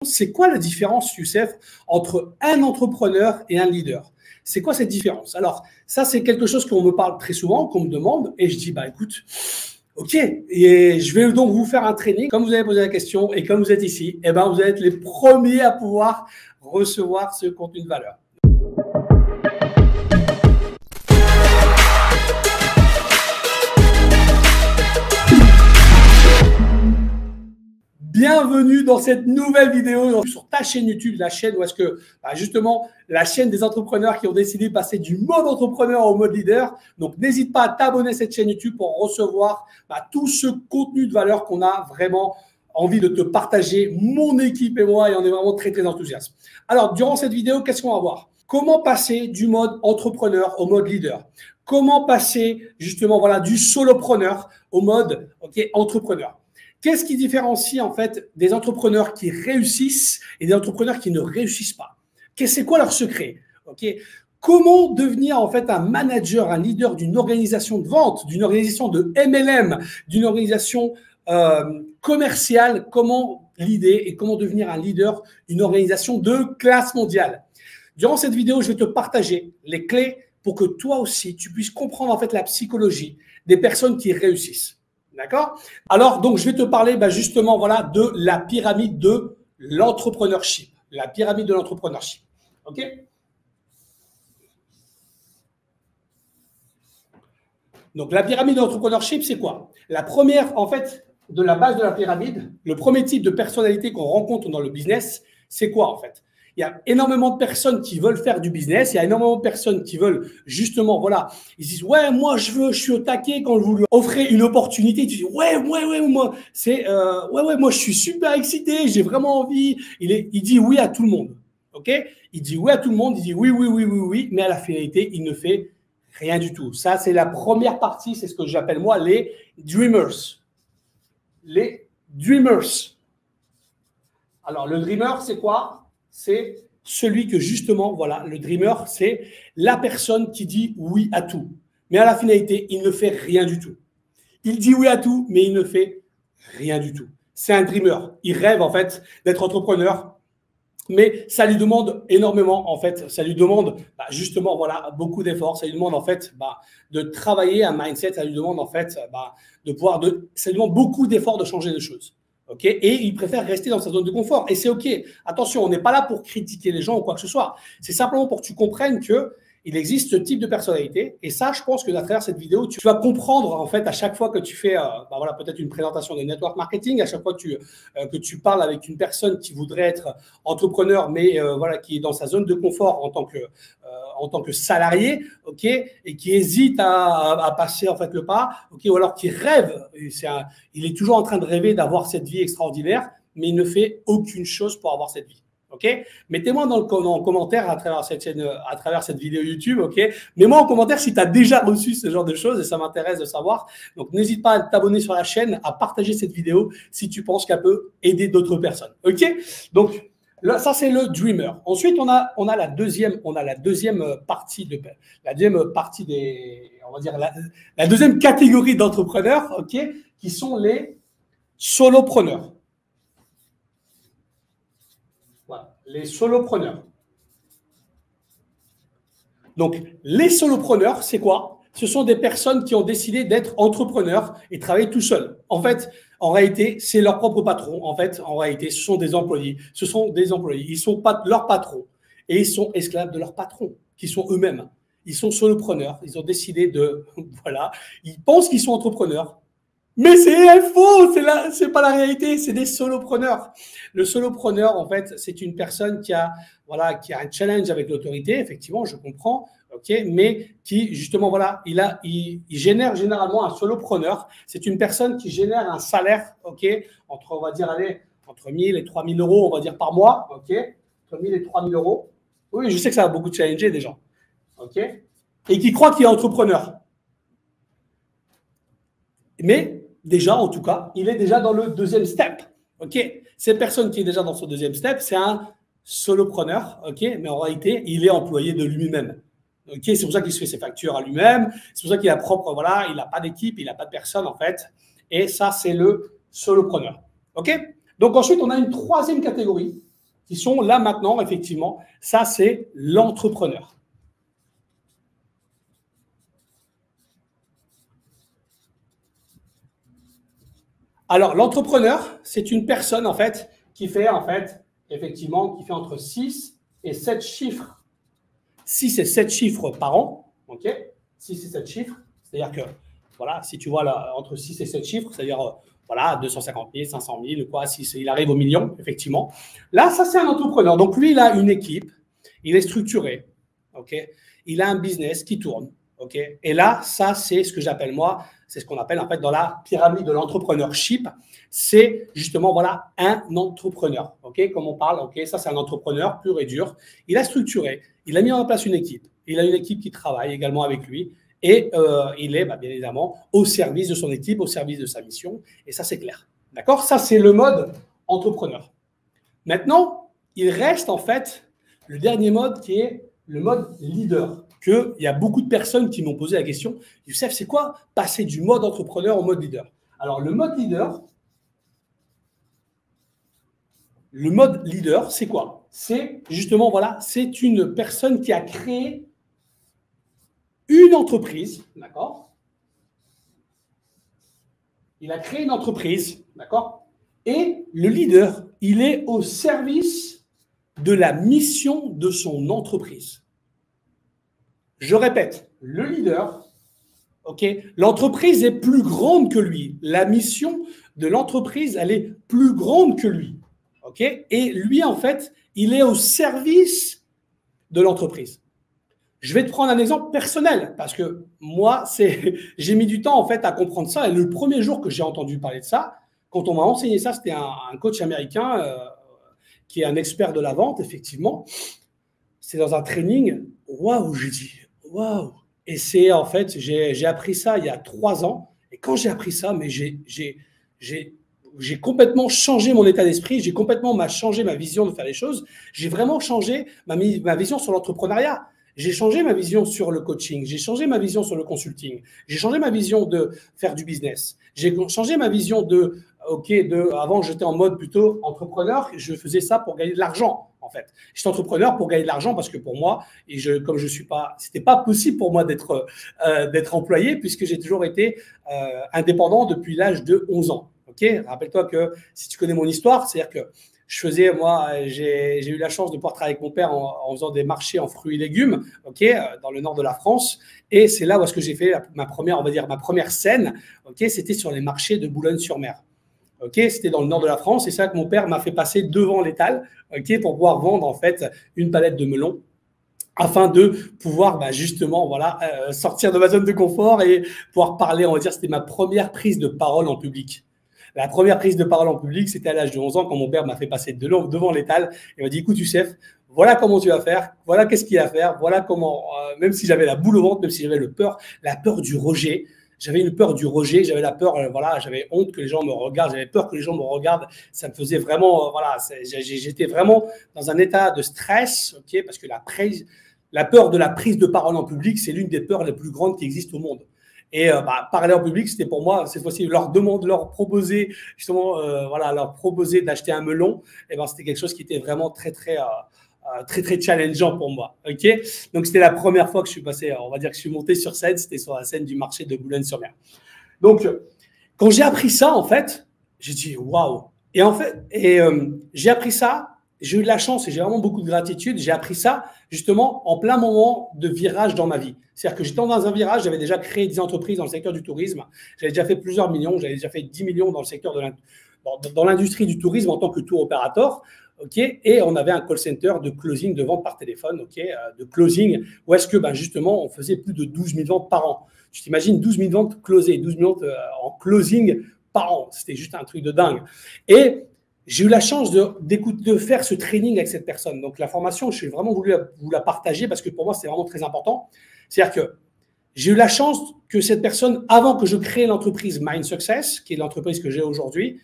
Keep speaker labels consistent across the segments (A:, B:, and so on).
A: C'est quoi la différence, Youssef, entre un entrepreneur et un leader? C'est quoi cette différence? Alors, ça, c'est quelque chose qu'on me parle très souvent, qu'on me demande, et je dis, bah écoute, ok, et je vais donc vous faire un training. Comme vous avez posé la question et comme vous êtes ici, eh ben, vous allez être les premiers à pouvoir recevoir ce contenu de valeur. Bienvenue dans cette nouvelle vidéo sur ta chaîne YouTube, la chaîne où est-ce que, justement, la chaîne des entrepreneurs qui ont décidé de passer du mode entrepreneur au mode leader. Donc, n'hésite pas à t'abonner à cette chaîne YouTube pour recevoir tout ce contenu de valeur qu'on a vraiment envie de te partager, mon équipe et moi, et on est vraiment très, très enthousiastes. Alors, durant cette vidéo, qu'est-ce qu'on va voir? Comment passer du mode entrepreneur au mode leader? Comment passer, justement, voilà, du solopreneur au mode entrepreneur? Qu'est-ce qui différencie en fait des entrepreneurs qui réussissent et des entrepreneurs qui ne réussissent pas? C'est quoi leur secret? Comment devenir en fait un manager, un leader d'une organisation de vente, d'une organisation de MLM, d'une organisation commerciale? Comment leader et comment devenir un leader d'une organisation de classe mondiale? Durant cette vidéo, je vais te partager les clés pour que toi aussi, tu puisses comprendre en fait la psychologie des personnes qui réussissent. D'accord? Alors, donc, je vais te parler justement voilà, de la pyramide de l'entrepreneurship. La pyramide de l'entrepreneurship. OK? Donc, la pyramide de l'entrepreneurship, c'est quoi? La première, en fait, de la base de la pyramide, le premier type de personnalité qu'on rencontre dans le business, c'est quoi en fait? Il y a énormément de personnes qui veulent faire du business. Il y a énormément de personnes qui veulent justement, voilà, ils disent, ouais, moi, je suis au taquet quand vous lui offrez une opportunité. Tu dis, ouais, moi, moi, je suis super excité, j'ai vraiment envie. Il dit oui à tout le monde. OK? Il dit oui à tout le monde, il dit oui, mais à la finalité, il ne fait rien du tout. Ça, c'est la première partie, c'est ce que j'appelle moi les dreamers. Les dreamers. Alors, le dreamer, c'est quoi? C'est celui que justement, voilà, le dreamer, c'est la personne qui dit oui à tout. Mais à la finalité, il ne fait rien du tout. Il dit oui à tout, mais il ne fait rien du tout. C'est un dreamer. Il rêve en fait d'être entrepreneur, mais ça lui demande énormément en fait. Ça lui demande justement voilà beaucoup d'efforts. Ça lui demande en fait de travailler un mindset. Ça lui demande en fait ça lui demande beaucoup d'efforts de changer de choses. Okay? Et il préfère rester dans sa zone de confort. Et c'est OK. Attention, on n'est pas là pour critiquer les gens ou quoi que ce soit. C'est simplement pour que tu comprennes qu'il existe ce type de personnalité. Et ça, je pense que à travers cette vidéo, tu vas comprendre en fait à chaque fois que tu fais voilà, peut-être une présentation de network marketing, à chaque fois que tu parles avec une personne qui voudrait être entrepreneur, mais voilà, qui est dans sa zone de confort en tant que salarié, OK, et qui hésite à passer en fait le pas, OK, ou alors qui rêve, il est toujours en train de rêver d'avoir cette vie extraordinaire, mais il ne fait aucune chose pour avoir cette vie. OK? Mettez-moi en commentaire à travers cette chaîne, à travers cette vidéo YouTube, OK? Mets-moi en commentaire si tu as déjà reçu ce genre de choses et ça m'intéresse de savoir. Donc, n'hésite pas à t'abonner sur la chaîne, à partager cette vidéo si tu penses qu'elle peut aider d'autres personnes. OK? Donc, là, ça, c'est le dreamer. Ensuite, on a la deuxième partie des, on va dire, la deuxième catégorie d'entrepreneurs, OK? Qui sont les solopreneurs. Les solopreneurs. Donc, les solopreneurs, c'est quoi? Ce sont des personnes qui ont décidé d'être entrepreneurs et travailler tout seuls. En fait, en réalité, c'est leur propre patron. En fait, en réalité, ce sont des employés. Ce sont des employés. Ils sont pas leurs patrons et ils sont esclaves de leurs patrons, qui sont eux-mêmes. Ils sont solopreneurs. Ils ont décidé voilà. Ils pensent qu'ils sont entrepreneurs. Mais c'est faux, c'est pas la réalité, c'est des solopreneurs. Le solopreneur, en fait, c'est une personne qui a un challenge avec l'autorité, effectivement, je comprends, OK, mais qui, justement, voilà, il génère généralement un solopreneur. C'est une personne qui génère un salaire, OK, on va dire, entre 1 000 et 3 000 euros, on va dire, par mois, OK, entre 1 000 et 3 000 euros. Oui, je sais que ça va beaucoup challenger des gens, OK, et qui croit qu'il est entrepreneur. Mais, déjà, en tout cas, il est déjà dans le deuxième step. OK? Cette personne qui est déjà dans son deuxième step, c'est un solopreneur. OK? Mais en réalité, il est employé de lui-même. OK? C'est pour ça qu'il se fait ses factures à lui-même. C'est pour ça qu'il a voilà, il n'a pas d'équipe, il n'a pas de personne, en fait. Et ça, c'est le solopreneur. OK? Donc, ensuite, on a une troisième catégorie. qui sont là maintenant, effectivement. Ça, c'est l'entrepreneur. Alors, l'entrepreneur, c'est une personne, en fait, qui fait, effectivement, qui fait entre 6 et 7 chiffres. 6 et 7 chiffres par an, ok? 6 et 7 chiffres, c'est-à-dire que, voilà, si tu vois là, entre 6 et 7 chiffres, c'est-à-dire, voilà, 250 000, 500 000, quoi, si il arrive au million, effectivement. Là, ça, c'est un entrepreneur. Donc, lui, il a une équipe, il est structuré, ok? Il a un business qui tourne, ok? Et là, ça, c'est ce que j'appelle, moi, c'est ce qu'on appelle, en fait, dans la pyramide de l'entrepreneurship, c'est justement, voilà, un entrepreneur, ok? Comme on parle, ok? Ça, c'est un entrepreneur pur et dur. Il a structuré, il a mis en place une équipe. Il a une équipe qui travaille également avec lui. Et il est, bien évidemment, au service de son équipe, au service de sa mission. Et ça, c'est clair. D'accord? Ça, c'est le mode entrepreneur. Maintenant, il reste, en fait, le dernier mode qui est le mode leader. Il y a beaucoup de personnes qui m'ont posé la question, Youssef, c'est quoi passer du mode entrepreneur au mode leader? Alors, le mode leader, c'est quoi? C'est justement, voilà, c'est une personne qui a créé une entreprise, d'accord? Il a créé une entreprise, d'accord? Et le leader, il est au service de la mission de son entreprise. Je répète, le leader, ok, l'entreprise est plus grande que lui. La mission de l'entreprise, elle est plus grande que lui, ok? Et lui, en fait, il est au service de l'entreprise. Je vais te prendre un exemple personnel parce que moi, j'ai mis du temps en fait à comprendre ça. Et le premier jour que j'ai entendu parler de ça, quand on m'a enseigné ça, c'était un coach américain qui est un expert de la vente, effectivement. C'est dans un training. Waouh, j'ai dit waouh. Et c'est en fait, j'ai appris ça il y a 3 ans. Et quand j'ai appris ça, mais j'ai complètement changé mon état d'esprit. J'ai complètement changé ma vision de faire les choses. J'ai vraiment changé ma vision sur l'entrepreneuriat. J'ai changé ma vision sur le coaching, j'ai changé ma vision sur le consulting, j'ai changé ma vision de faire du business, j'ai changé ma vision avant j'étais en mode plutôt entrepreneur, je faisais ça pour gagner de l'argent en fait. J'étais entrepreneur pour gagner de l'argent parce que pour moi, comme je suis pas, c'était pas possible pour moi d'être employé puisque j'ai toujours été indépendant depuis l'âge de 11 ans. Ok, rappelle-toi que si tu connais mon histoire, c'est-à-dire que j'ai eu la chance de pouvoir travailler avec mon père en faisant des marchés en fruits et légumes, ok, dans le nord de la France. Et c'est là où est-ce que j'ai fait ma première scène, ok, c'était sur les marchés de Boulogne-sur-Mer. Ok, c'était dans le nord de la France. Et c'est là que mon père m'a fait passer devant l'étal, ok, pour pouvoir vendre en fait une palette de melons, afin de pouvoir justement sortir de ma zone de confort et pouvoir parler, on va dire, c'était ma première prise de parole en public. La première prise de parole en public, c'était à l'âge de 11 ans quand mon père m'a fait passer devant l'étal et m'a dit, écoute Youssef, voilà comment tu vas faire, voilà qu'est-ce qu'il y a à faire, voilà comment, même si j'avais la boule au ventre, même si j'avais la peur du rejet, j'avais une peur du rejet, j'avais la peur, j'avais honte que les gens me regardent, j'avais peur que les gens me regardent, ça me faisait vraiment, j'étais vraiment dans un état de stress, ok, parce que la peur de la prise de parole en public, c'est l'une des peurs les plus grandes qui existent au monde. Et parler en public, c'était pour moi, cette fois-ci, leur proposer d'acheter un melon, et c'était quelque chose qui était vraiment très challengeant pour moi. Ok, donc c'était la première fois que je suis passé, on va dire que je suis monté sur scène, c'était sur la scène du marché de Boulogne-sur-Mer. Donc, quand j'ai appris ça, en fait, j'ai dit waouh. Et en fait, j'ai appris ça. J'ai eu de la chance et j'ai vraiment beaucoup de gratitude. J'ai appris ça justement en plein moment de virage dans ma vie. C'est-à-dire que j'étais dans un virage, j'avais déjà créé des entreprises dans le secteur du tourisme. J'avais déjà fait plusieurs millions, j'avais déjà fait 10 millions dans le secteur dans l'industrie du tourisme en tant que tour opérateur. Okay, et on avait un call center de closing, de vente par téléphone, okay, de closing, où est-ce que justement on faisait plus de 12 000 ventes par an. Tu t'imagines 12 000 ventes closées, 12 000 ventes en closing par an. C'était juste un truc de dingue. Et j'ai eu la chance de faire ce training avec cette personne. Donc, la formation, j'ai vraiment voulu vous la partager parce que pour moi, c'est vraiment très important. C'est-à-dire que j'ai eu la chance que cette personne, avant que je crée l'entreprise Mind Success, qui est l'entreprise que j'ai aujourd'hui,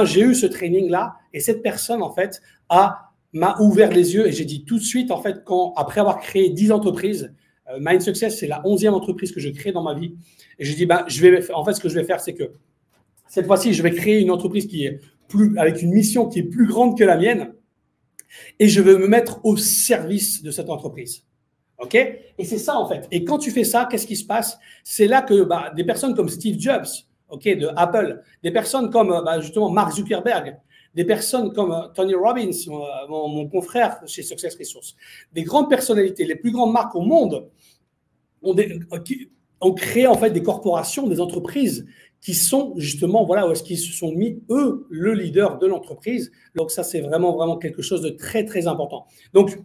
A: j'ai eu ce training-là. Et cette personne, en fait, m'a ouvert les yeux. Et j'ai dit tout de suite, en fait, après avoir créé 10 entreprises, Mind Success, c'est la 11e entreprise que je crée dans ma vie. Et j'ai dit, en fait, ce que je vais faire, c'est que cette fois-ci, je vais créer une entreprise avec une mission qui est plus grande que la mienne. et je veux me mettre au service de cette entreprise. OK? Et c'est ça, en fait. Et quand tu fais ça, qu'est-ce qui se passe? C'est là que des personnes comme Steve Jobs, OK, de Apple, des personnes comme justement Mark Zuckerberg, des personnes comme Tony Robbins, mon confrère chez Success Resources, des grandes personnalités, les plus grandes marques au monde ont créé en fait des corporations, des entreprises qui sont justement, voilà, où est-ce qu'ils se sont mis, eux, le leader de l'entreprise. Donc ça, c'est vraiment, vraiment quelque chose de très, très important. Donc,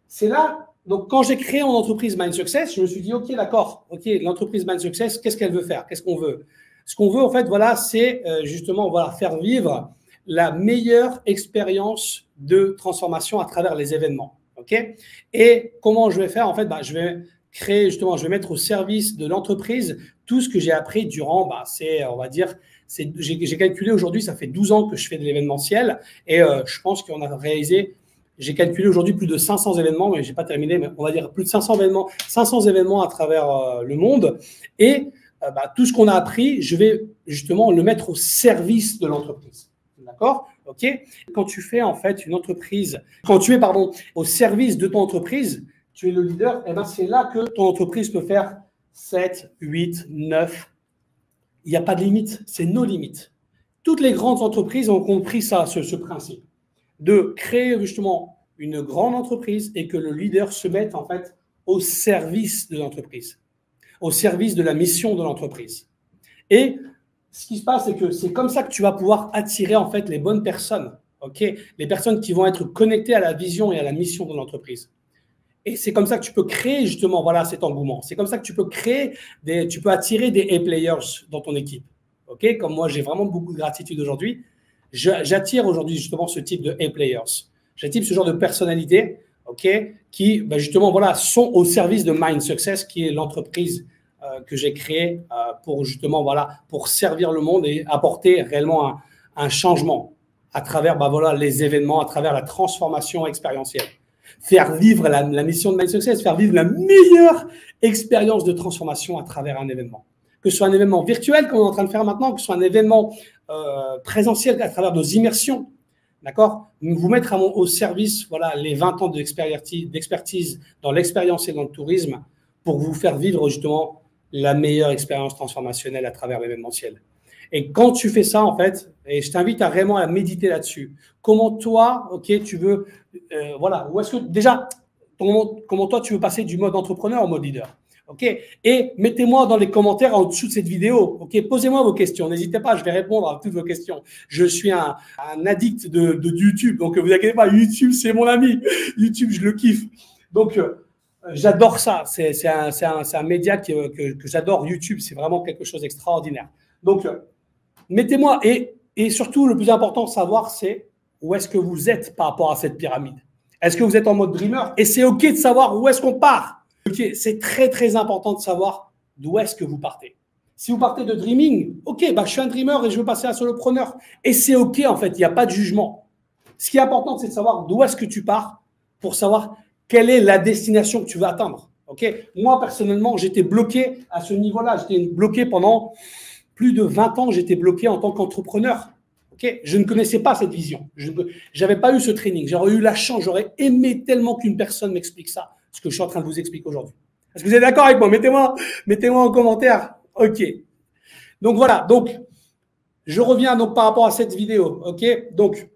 A: c'est là, donc quand j'ai créé mon entreprise Mind Success, je me suis dit, OK, d'accord, OK, l'entreprise Mind Success, qu'est-ce qu'elle veut faire? Qu'est-ce qu'on veut? Ce qu'on veut, en fait, voilà, c'est justement, voilà, faire vivre la meilleure expérience de transformation à travers les événements. OK? Et comment je vais faire? En fait, je vais créer, justement, je vais mettre au service de l'entreprise tout ce que j'ai appris durant, on va dire, j'ai calculé aujourd'hui, ça fait 12 ans que je fais de l'événementiel et je pense qu'on a réalisé, j'ai calculé aujourd'hui plus de 500 événements, mais je n'ai pas terminé, mais on va dire plus de 500 événements à travers le monde. Et tout ce qu'on a appris, je vais justement le mettre au service de l'entreprise. D'accord? OK? Quand tu fais en fait une entreprise, quand tu es, au service de ton entreprise, tu es le leader, et c'est là que ton entreprise peut faire 7, 8, 9. Il n'y a pas de limite, c'est nos limites. Toutes les grandes entreprises ont compris ça, ce principe, de créer justement une grande entreprise et que le leader se mette en fait au service de l'entreprise, au service de la mission de l'entreprise. Et ce qui se passe, c'est que c'est comme ça que tu vas pouvoir attirer en fait les bonnes personnes, ok, les personnes qui vont être connectées à la vision et à la mission de l'entreprise. Et c'est comme ça que tu peux créer justement, voilà, cet engouement. C'est comme ça que tu peux tu peux attirer des A-players dans ton équipe. Ok, comme moi, j'ai vraiment beaucoup de gratitude aujourd'hui. J'attire aujourd'hui justement ce type de A-players. J'attire ce genre de personnalités, ok, qui justement, voilà, sont au service de Mind Success, qui est l'entreprise que j'ai créée pour justement, voilà, pour servir le monde et apporter réellement un changement à travers, voilà, les événements, à travers la transformation expérientielle. Faire vivre la mission de Mind Success, faire vivre la meilleure expérience de transformation à travers un événement. Que ce soit un événement virtuel comme on est en train de faire maintenant, que ce soit un événement présentiel à travers nos immersions, d'accord? Vous mettre au service, voilà, les 20 ans d'expertise dans l'expérience et dans le tourisme pour vous faire vivre justement la meilleure expérience transformationnelle à travers l'événementiel. Et quand tu fais ça, en fait, et je t'invite à vraiment à méditer là-dessus. Comment toi, ok, tu veux, voilà, ou est-ce que déjà, comment toi tu veux passer du mode entrepreneur au mode leader, ok? Et mettez-moi dans les commentaires en dessous de cette vidéo, ok? Posez-moi vos questions, n'hésitez pas, je vais répondre à toutes vos questions. Je suis un addict de YouTube, donc vous inquiétez pas, YouTube c'est mon ami, YouTube je le kiffe. Donc j'adore ça, c'est un média que j'adore, YouTube, c'est vraiment quelque chose d'extraordinaire. Donc mettez-moi, et surtout, le plus important, savoir, c'est où est-ce que vous êtes par rapport à cette pyramide. Est-ce que vous êtes en mode dreamer? Et c'est OK de savoir où est-ce qu'on part. Okay, c'est très, très important de savoir d'où est-ce que vous partez. Si vous partez de dreaming, OK, je suis un dreamer et je veux passer à solopreneur. Et c'est OK, en fait, il n'y a pas de jugement. Ce qui est important, c'est de savoir d'où est-ce que tu pars pour savoir quelle est la destination que tu veux atteindre. OK? Moi, personnellement, j'étais bloqué à ce niveau-là. J'étais bloqué pendant plus de 20 ans, j'étais bloqué en tant qu'entrepreneur. Okay, je ne connaissais pas cette vision. Je n'avais pas eu ce training. J'aurais eu la chance, j'aurais aimé tellement qu'une personne m'explique ça, ce que je suis en train de vous expliquer aujourd'hui. Est-ce que vous êtes d'accord avec moi? Mettez-moi en commentaire. OK. Donc voilà. Donc, je reviens donc par rapport à cette vidéo. OK. Donc,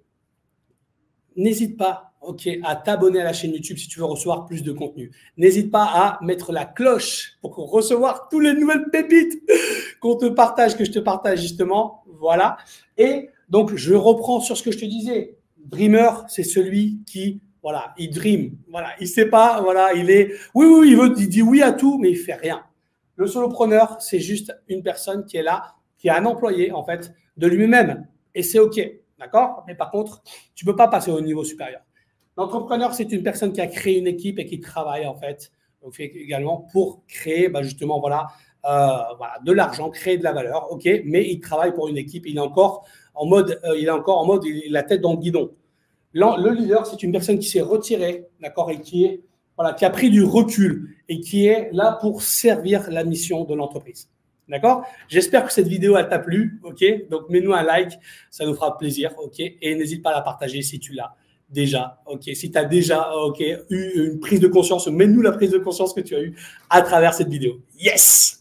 A: n'hésite pas. OK, à t'abonner à la chaîne YouTube si tu veux recevoir plus de contenu. N'hésite pas à mettre la cloche pour recevoir toutes les nouvelles pépites qu'on te partage, que je te partage justement. Voilà. Et donc, je reprends sur ce que je te disais. Dreamer, c'est celui qui, voilà, il dream. Voilà, il sait pas, voilà, il dit oui à tout, mais il fait rien. Le solopreneur, c'est juste une personne qui est là, qui a un employé, en fait, de lui-même. Et c'est OK. D'accord? Mais par contre, tu ne peux pas passer au niveau supérieur. L'entrepreneur, c'est une personne qui a créé une équipe et qui travaille en fait également pour créer justement de l'argent, créer de la valeur, ok. Mais il travaille pour une équipe. Il est encore en mode, la tête dans le guidon. Le leader, c'est une personne qui s'est retirée, d'accord, et qui a pris du recul et qui est là pour servir la mission de l'entreprise. D'accord? J'espère que cette vidéo t'a plu, ok. Donc mets-nous un like, ça nous fera plaisir, ok. Et n'hésite pas à la partager si tu l'as déjà. Ok, si tu as déjà eu une prise de conscience, mets-nous la prise de conscience que tu as eue à travers cette vidéo. Yes!